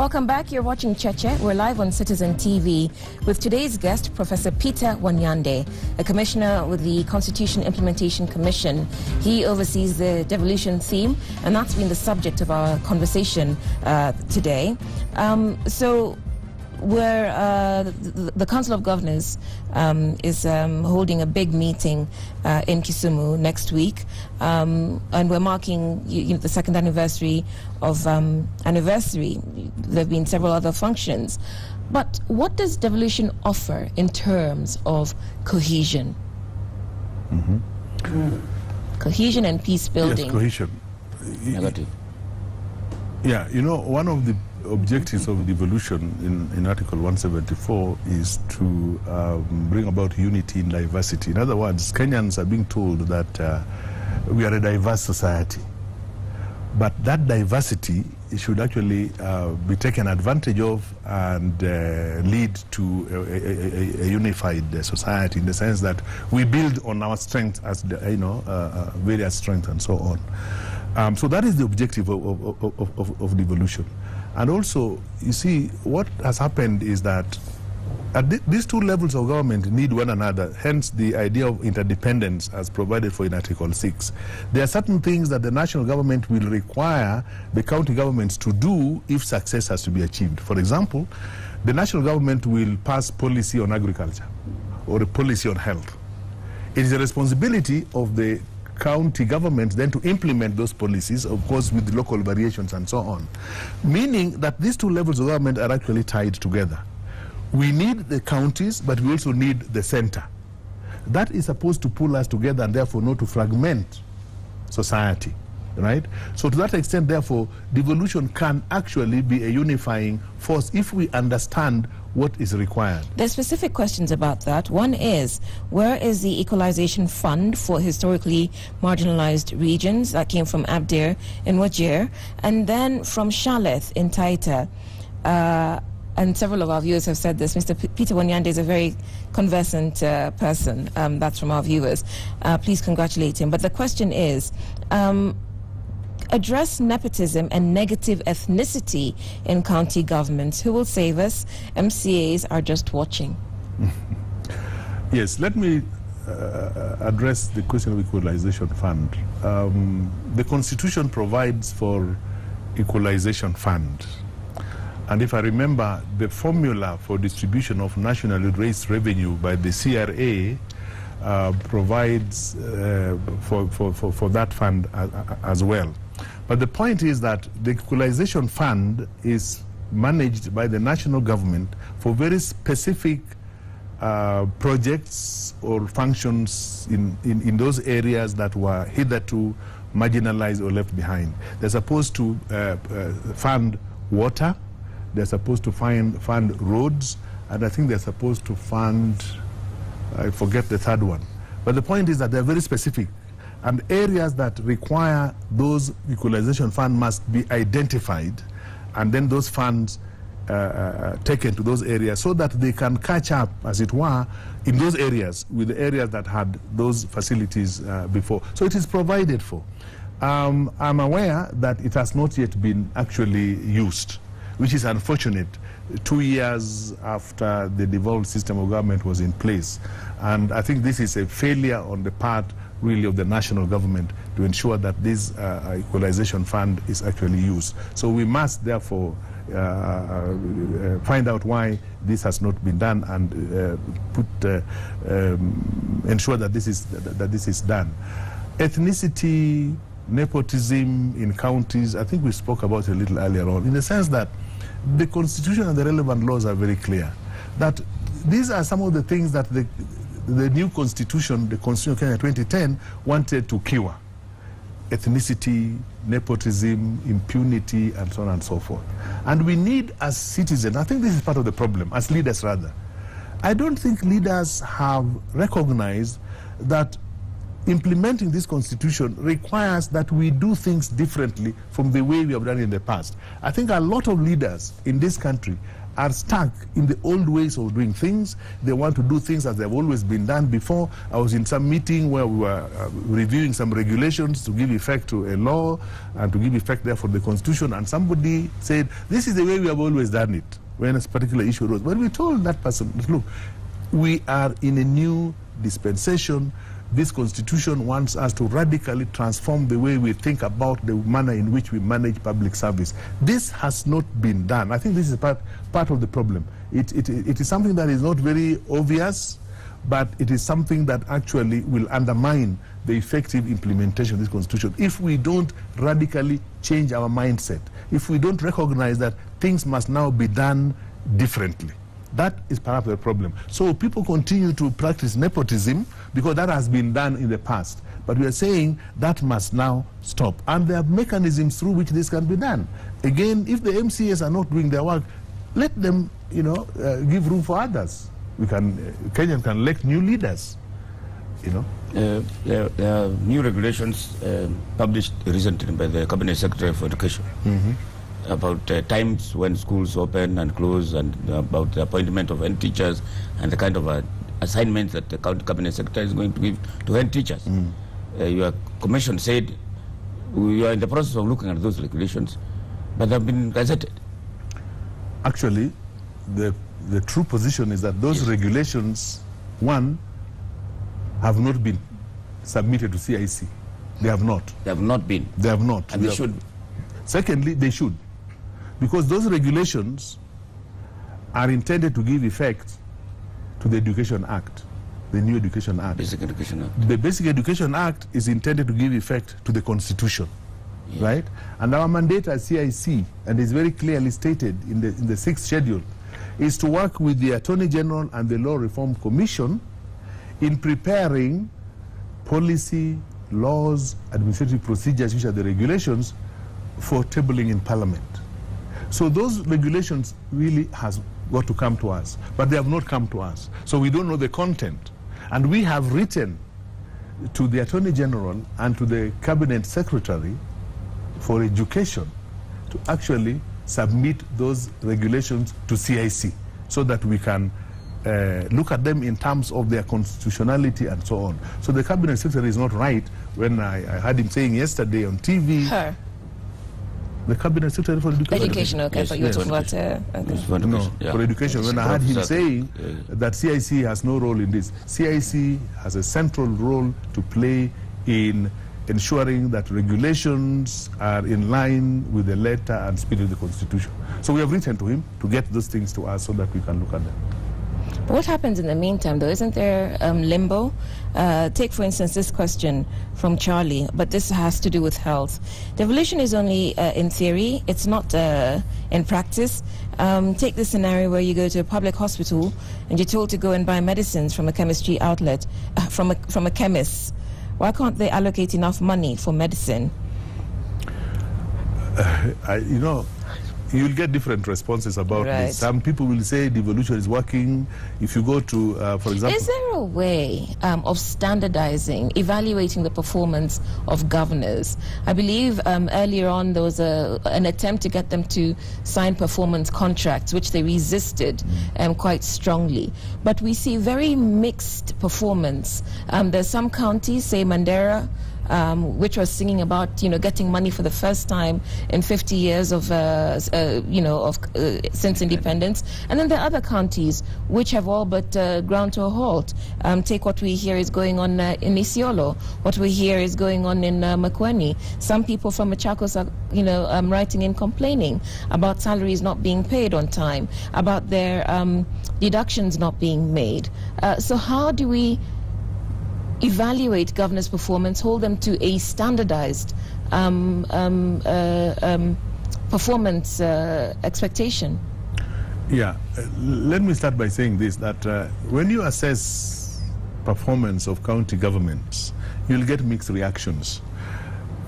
Welcome back. You're watching Cheche. We're live on Citizen TV with today's guest, Professor Peter Wanyande, a commissioner with the Constitution Implementation Commission. He oversees the devolution theme, and that's been the subject of our conversation today. The Council of Governors is holding a big meeting in Kisumu next week, and we're marking the second anniversary of anniversary. There have been several other functions, but what does devolution offer in terms of cohesion? Cohesion and peace building. Yes, cohesion. Yeah, one of the objectives of devolution in Article 174 is to bring about unity in diversity. In other words, Kenyans are being told that we are a diverse society, but that diversity should actually be taken advantage of and lead to a unified society, in the sense that we build on our strengths as various strengths and so on. So that is the objective of devolution. And also, you see, what has happened is that these two levels of government need one another, hence the idea of interdependence as provided for in Article 6. There are certain things that the national government will require the county governments to do if success has to be achieved. For example, the national government will pass policy on agriculture or a policy on health. It is a responsibility of the county governments then to implement those policies, of course with local variations and so on. Meaning that these two levels of government are actually tied together. We need the counties, but we also need the center. That is supposed to pull us together and therefore not to fragment society, right? So to that extent, therefore, devolution can actually be a unifying force if we understand what is required. There's specific questions about that. One is, where is the Equalization Fund for historically marginalized regions? That came from Abdir in Wajir, and then from Shaleth in Taita. And several of our viewers have said this. Mr. Peter Wanyande is a very conversant person. That's from our viewers. Please congratulate him. But the question is, address nepotism and negative ethnicity in county governments. Who will save us? MCAs are just watching. Yes, let me address the question of Equalization Fund. The Constitution provides for Equalization Fund. And if I remember, the formula for distribution of nationally raised revenue by the CRA provides for that fund as well. But the point is that the Equalization Fund is managed by the national government for very specific projects or functions in those areas that were hitherto marginalized or left behind. They're supposed to fund water, they're supposed to fund roads, and I think they're supposed to fund, I forget the third one. But the point is that they're very specific. And areas that require those Equalization Fund must be identified, and then those funds taken to those areas so that they can catch up, as it were, in those areas with the areas that had those facilities before. So it is provided for. I'm aware that it has not yet been actually used, which is unfortunate 2 years after the devolved system of government was in place. And I think this is a failure on the part really of the national government to ensure that this Equalization Fund is actually used. So we must therefore find out why this has not been done and ensure that this is done. Ethnicity, nepotism in counties, I think we spoke about it a little earlier on, in the sense that the Constitution and the relevant laws are very clear. That these are some of the things that the new Constitution, the Constitution of Kenya 2010, wanted to cure. Ethnicity, nepotism, impunity, and so on and so forth. And we need, as citizens, I think this is part of the problem, as leaders rather, I don't think leaders have recognized that implementing this Constitution requires that we do things differently from the way we have done in the past. I think a lot of leaders in this country are stuck in the old ways of doing things. They want to do things as they've always been done before. I was in some meeting where we were reviewing some regulations to give effect to a law and to give effect therefore the Constitution, and somebody said, this is the way we have always done it when a particular issue arose. But we told that person, look, we are in a new dispensation. This Constitution wants us to radically transform the way we think about the manner in which we manage public service. This has not been done. I think this is part of the problem. It is something that is not very obvious, but it is something that actually will undermine the effective implementation of this Constitution if we don't radically change our mindset, if we don't recognize that things must now be done differently. That is perhaps the problem. So people continue to practice nepotism because that has been done in the past. But we are saying that must now stop. And there are mechanisms through which this can be done. Again, if the MCAs are not doing their work, let them, give room for others. Kenya can elect new leaders, There are new regulations published recently by the Cabinet Secretary for Education. About times when schools open and close, and about the appointment of head teachers and the kind of assignments that the county cabinet secretary is going to give to head teachers. Your commission said we are in the process of looking at those regulations, but they have been gazetted. Actually, the true position is that those regulations, one, have not been submitted to CIC. They have not. They have not been. They have not. And they should. Secondly, they should. Because those regulations are intended to give effect to the Education Act, the new Education Act. Basic Education Act. The Basic Education Act is intended to give effect to the Constitution, right? And our mandate as CIC, and is very clearly stated in the 6th schedule, is to work with the Attorney General and the Law Reform Commission in preparing policy, laws, administrative procedures, which are the regulations, for tabling in Parliament. So those regulations really has got to come to us, but they have not come to us. So we don't know the content. And we have written to the Attorney General and to the Cabinet Secretary for Education to actually submit those regulations to CIC so that we can look at them in terms of their constitutionality and so on. So the Cabinet Secretary is not right when I heard him saying yesterday on TV. Her. The Cabinet Secretary for Education. Education, okay. Yes, But you're talking about... For education. When I heard him saying that CIC has no role in this, CIC has a central role to play in ensuring that regulations are in line with the letter and spirit of the Constitution. So we have written to him to get those things to us so that we can look at them. But what happens in the meantime, though? Isn't there limbo? Take, for instance, this question from Charlie, but this has to do with health. Devolution is only in theory. It's not in practice. Take this scenario where you go to a public hospital and you're told to go and buy medicines from a chemistry outlet, from a chemist. Why can't they allocate enough money for medicine? You'll get different responses about this. Some people will say devolution is working. If you go to, for example... Is there a way of standardizing, evaluating the performance of governors? I believe earlier on there was an attempt to get them to sign performance contracts, which they resisted quite strongly. But we see very mixed performance. There's some counties, say Mandera, which was singing about, getting money for the first time in 50 years of, since independence. And then there are other counties which have all but ground to a halt. Take what we hear is going on in Isiolo, what we hear is going on in Makueni. Some people from Machakos are, writing and complaining about salaries not being paid on time, about their deductions not being made. So how do we evaluate governors' performance, hold them to a standardized performance expectation? Yeah, let me start by saying this, that when you assess performance of county governments, you'll get mixed reactions.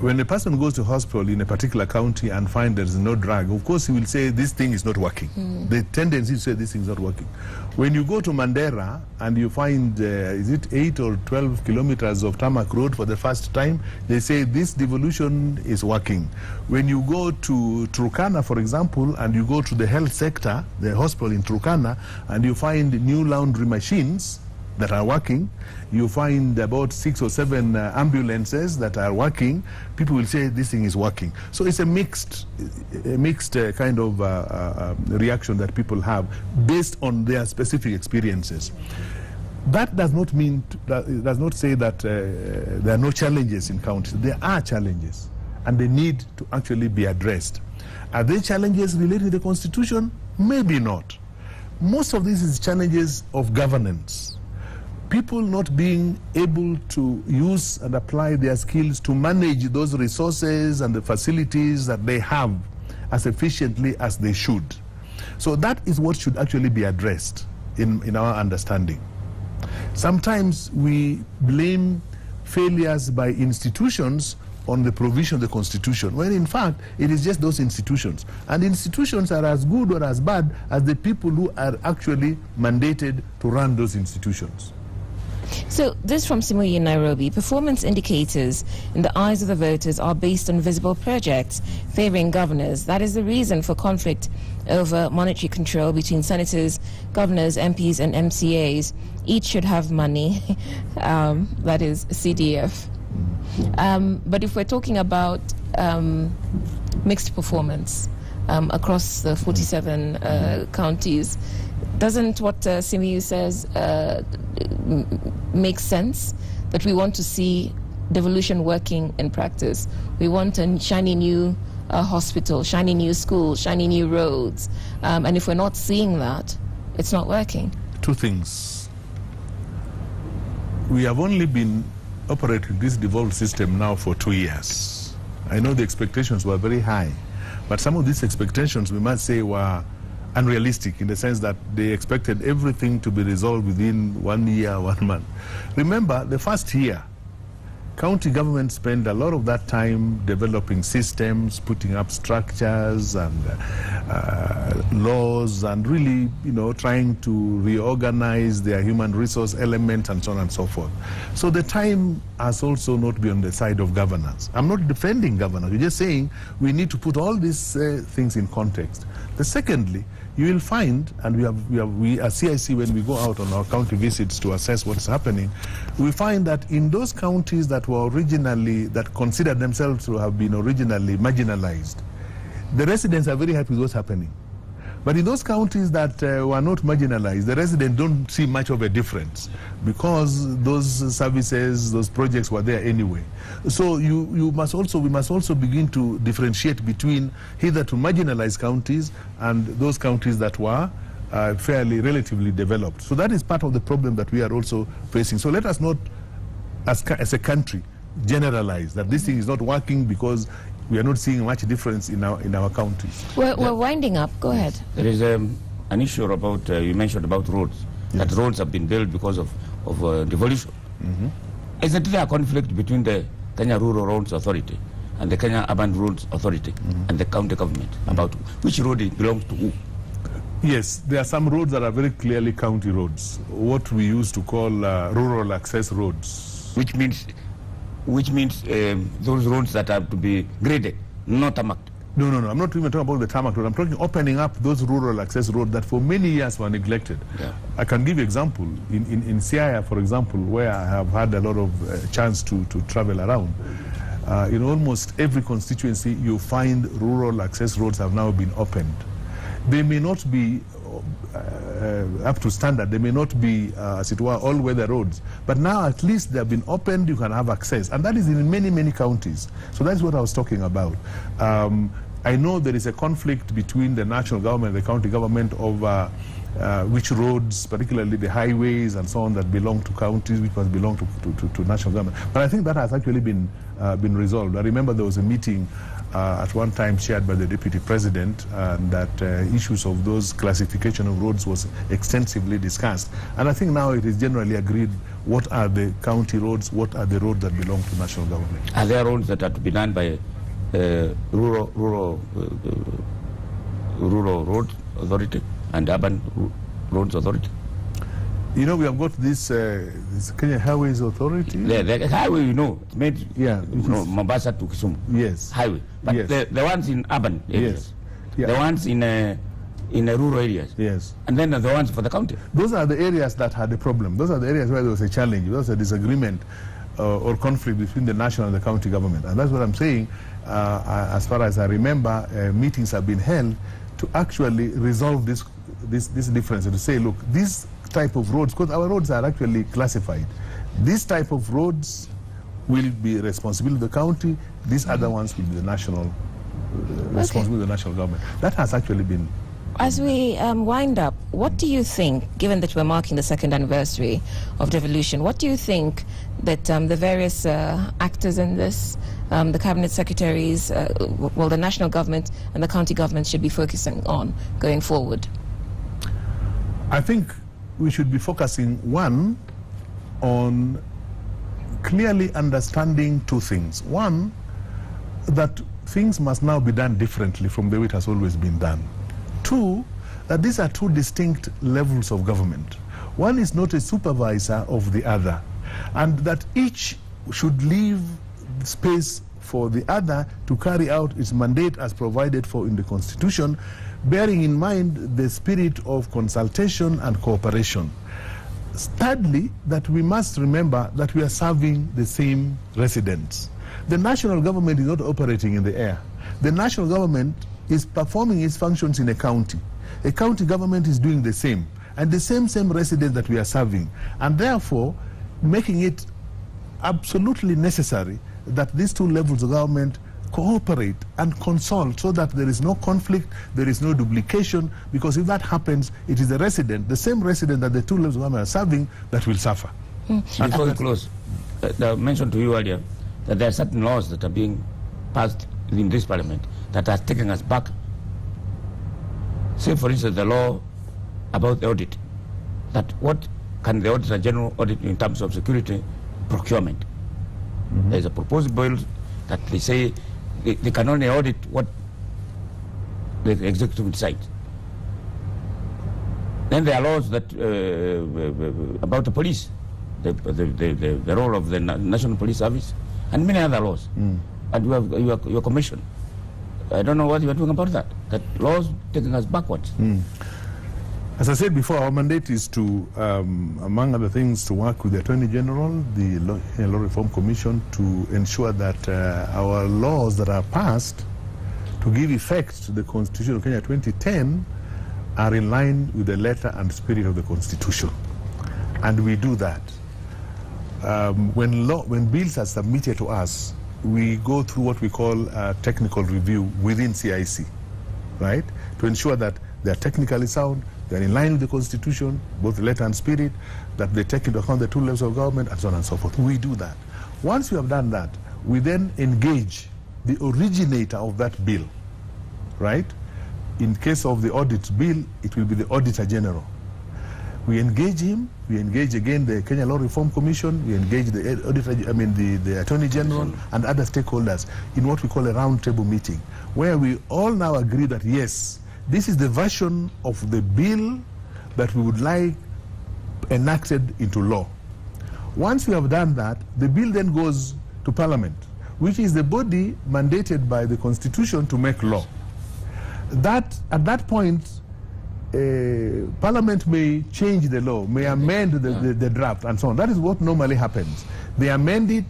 When a person goes to hospital in a particular county and finds there is no drug, of course he will say this thing is not working. The tendency to say this thing is not working. When you go to Mandera and you find, is it 8 or 12 kilometers of tarmac road for the first time, they say this devolution is working. When you go to Turkana, for example, and you go to the health sector, the hospital in Turkana, and you find new laundry machines that are working, you find about 6 or 7 ambulances that are working, people will say this thing is working. So it's a mixed kind of reaction that people have based on their specific experiences. That does not mean, does not say that there are no challenges in counties. There are challenges, and they need to actually be addressed. Are they challenges related to the Constitution? Maybe not. Most of this is challenges of governance. People not being able to use and apply their skills to manage those resources and the facilities that they have as efficiently as they should. So that is what should actually be addressed in our understanding. Sometimes we blame failures by institutions on the provision of the Constitution, when in fact it is just those institutions. And institutions are as good or as bad as the people who are actually mandated to run those institutions. So this from Simuyi in Nairobi. Performance indicators in the eyes of the voters are based on visible projects favoring governors. That is the reason for conflict over monetary control between senators, governors, MPs and MCAs. Each should have money, that is CDF. But if we're talking about mixed performance across the 47 counties, doesn't what Simuyi says make sense? That we want to see devolution working in practice. We want a shiny new hospital, shiny new school, shiny new roads. And if we're not seeing that, it's not working. Two things. We have only been operating this devolved system now for 2 years. I know the expectations were very high, but some of these expectations, we must say, were unrealistic in the sense that they expected everything to be resolved within 1 year, 1 month. Remember, the first year, county government spent a lot of that time developing systems, putting up structures and laws, and really, trying to reorganize their human resource element and so on and so forth. So the time has also not been on the side of governance. I'm not defending governance. We're just saying we need to put all these things in context. Secondly, you will find, and we at CIC, when we go out on our county visits to assess what's happening, we find that in those counties that were originally, that considered themselves to have been originally marginalized, the residents are very happy with what's happening. But in those counties that were not marginalized, the residents don't see much of a difference because those services, those projects were there anyway. So we must also begin to differentiate between hitherto marginalized counties and those counties that were fairly, relatively developed. So that is part of the problem that we are also facing. So let us not, as a country, generalize that this thing is not working because we are not seeing much difference in our counties. We're winding up. Go ahead. There is an issue about, you mentioned about roads, that roads have been built because of devolution. Isn't there a conflict between the Kenya Rural Roads Authority and the Kenya Urban Roads Authority and the county government about which road it belongs to who? Yes, there are some roads that are very clearly county roads, what we used to call rural access roads. Which means those roads that have to be graded, not tarmacked. No, I'm not even talking about the tarmac road. I'm talking opening up those rural access roads that for many years were neglected. Yeah. I can give you an example. In Siaya, for example, where I have had a lot of chance to travel around, in almost every constituency, you find rural access roads have now been opened. They may not be up to standard. They may not be, as it were, all-weather roads. But now at least they have been opened, you can have access. And that is in many, many counties. So that's what I was talking about. I know there is a conflict between the national government and the county government over which roads, particularly the highways and so on, that belong to counties, which must belong to national government. But I think that has actually been resolved. I remember there was a meeting at one time chaired by the Deputy President, and that issues of those classification of roads was extensively discussed. And I think now it is generally agreed what are the county roads, what are the roads that belong to national government. Are there roads that are to be done by rural road authority and urban roads authority? You know, we have got this Kenya Highways Authority. The highway, you know, it's made, yeah, Mombasa to Kisumu. Yes. Highway. But yes. the ones in urban areas. Yes. Yeah. The ones in rural areas. Yes. And then the ones for the county. Those are the areas that had a problem. Those are the areas where there was a challenge. There was a disagreement or conflict between the national and the county government. And that's what I'm saying. As far as I remember, meetings have been held to actually resolve this difference and to say, look, these type of roads, because our roads are actually classified. This type of roads will be responsibility of the county. These other ones will be the national responsibility of the national government. That has actually been. As we wind up, what do you think, given that we're marking the 2nd anniversary of devolution, what do you think that the various actors in this, the cabinet secretaries, well, the national government and the county government should be focusing on going forward? I think we should be focusing, one, on clearly understanding two things. One, that things must now be done differently from the way it has always been done. Two, that these are two distinct levels of government. One is not a supervisor of the other, and that each should leave space for the other to carry out its mandate as provided for in the Constitution, bearing in mind the spirit of consultation and cooperation. Thirdly, that we must remember that we are serving the same residents. The national government is not operating in the air. The national government is performing its functions in a county. A county government is doing the same, and the same residents that we are serving, and therefore making it absolutely necessary that these two levels of government cooperate and consult so that there is no conflict, there is no duplication, because if that happens, it is the resident, the same resident that the two levels of government are serving, that will suffer. Before we close, I mentioned to you earlier that there are certain laws that are being passed in this parliament that are taking us back. Say, for instance, the law about the audit, that what can the Auditor General audit in terms of security procurement? Mm-hmm. There's a proposed bill that they say they can only audit what the executive decides. Then there are laws that about the police, the role of the National Police Service, and many other laws. And you have your commission. I don't know what you are doing about that. That laws taking us backwards. As I said before, our mandate is to, among other things, to work with the Attorney General, the Law Reform Commission, to ensure that our laws that are passed to give effect to the Constitution of Kenya 2010 are in line with the letter and spirit of the Constitution. And we do that. When bills are submitted to us, we go through what we call a technical review within CIC, right? To ensure that they are technically sound, they're in line with the Constitution, both the letter and spirit, that they take into account the two levels of government, and so on and so forth. We do that. Once we have done that, we then engage the originator of that bill, right? In case of the audit bill, it will be the Auditor General. We engage him, we engage again the Kenya Law Reform Commission, we engage the the Attorney General and other stakeholders in what we call a roundtable meeting, where we all now agree that yes, this is the version of the bill that we would like enacted into law. Once we have done that, the bill then goes to Parliament, which is the body mandated by the Constitution to make law. At that point, Parliament may change the law, may amend the draft and so on. That is what normally happens. They amend it,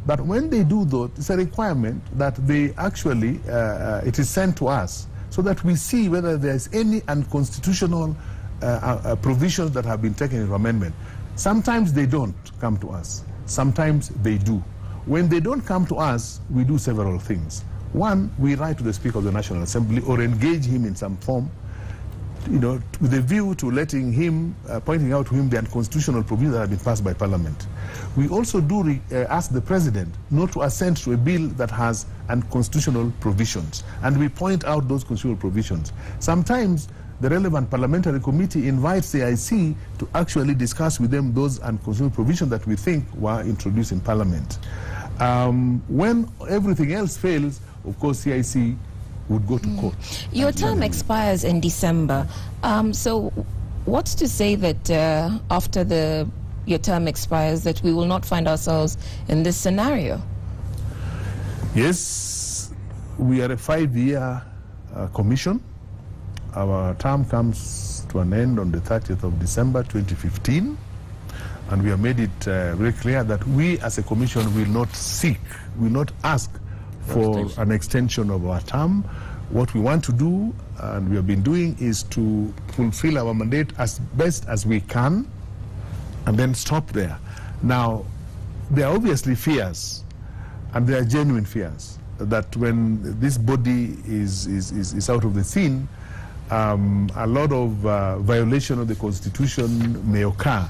but when they do that, it's a requirement that they actually, it is sent to us so that we see whether there's any unconstitutional provisions that have been taken into amendment. Sometimes they don't come to us. Sometimes they do. When they don't come to us, we do several things. One, we write to the Speaker of the National Assembly or engage him in some form with a view to letting him, pointing out to him the unconstitutional provisions that have been passed by Parliament. We also do ask the President not to assent to a bill that has unconstitutional provisions, and we point out those constitutional provisions. Sometimes the relevant parliamentary committee invites the IC to actually discuss with them those unconstitutional provisions that we think were introduced in Parliament. When everything else fails, of course, CIC would go to court. Your term expires in December. So what's to say that after your term expires that we will not find ourselves in this scenario? Yes, we are a 5-year commission. Our term comes to an end on the 30th of December 2015, and we have made it very clear that we as a commission will not ask for an extension of our term. What we want to do, and we have been doing, is to fulfill our mandate as best as we can and then stop there. Now, there are obviously fears, and there are genuine fears, that when this body is out of the scene, a lot of violation of the Constitution may occur.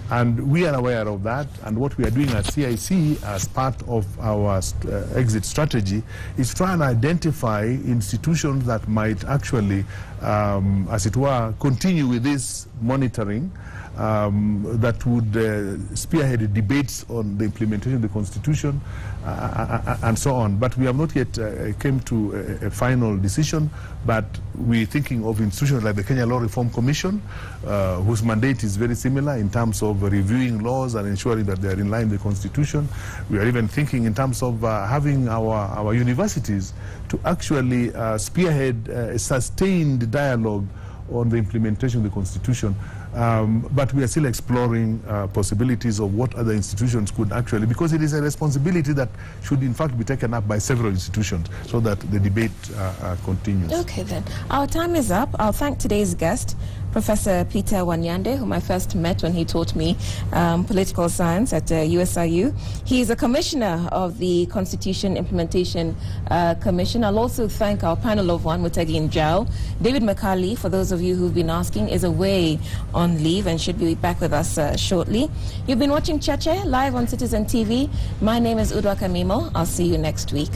And we are aware of that, and what we are doing at CIC as part of our exit strategy is try and identify institutions that might actually, as it were, continue with this monitoring that would spearhead debates on the implementation of the Constitution and so on. But we have not yet came to a final decision, but we're thinking of institutions like the Kenya Law Reform Commission, whose mandate is very similar in terms of reviewing laws and ensuring that they are in line with the Constitution. We are even thinking in terms of having our universities to actually spearhead a sustained dialogue on the implementation of the Constitution. But we are still exploring possibilities of what other institutions could actually, because it is a responsibility that should in fact be taken up by several institutions so that the debate continues. Okay then, our time is up. I'll thank today's guest, Professor Peter Wanyande, whom I first met when he taught me political science at USIU. He is a commissioner of the Constitution Implementation Commission. I'll also thank our panel of one, Mutegi Njau. David McCarley, for those of you who've been asking, is away on leave and should be back with us shortly. You've been watching Cheche live on Citizen TV. My name is Udwa Kamimo. I'll see you next week.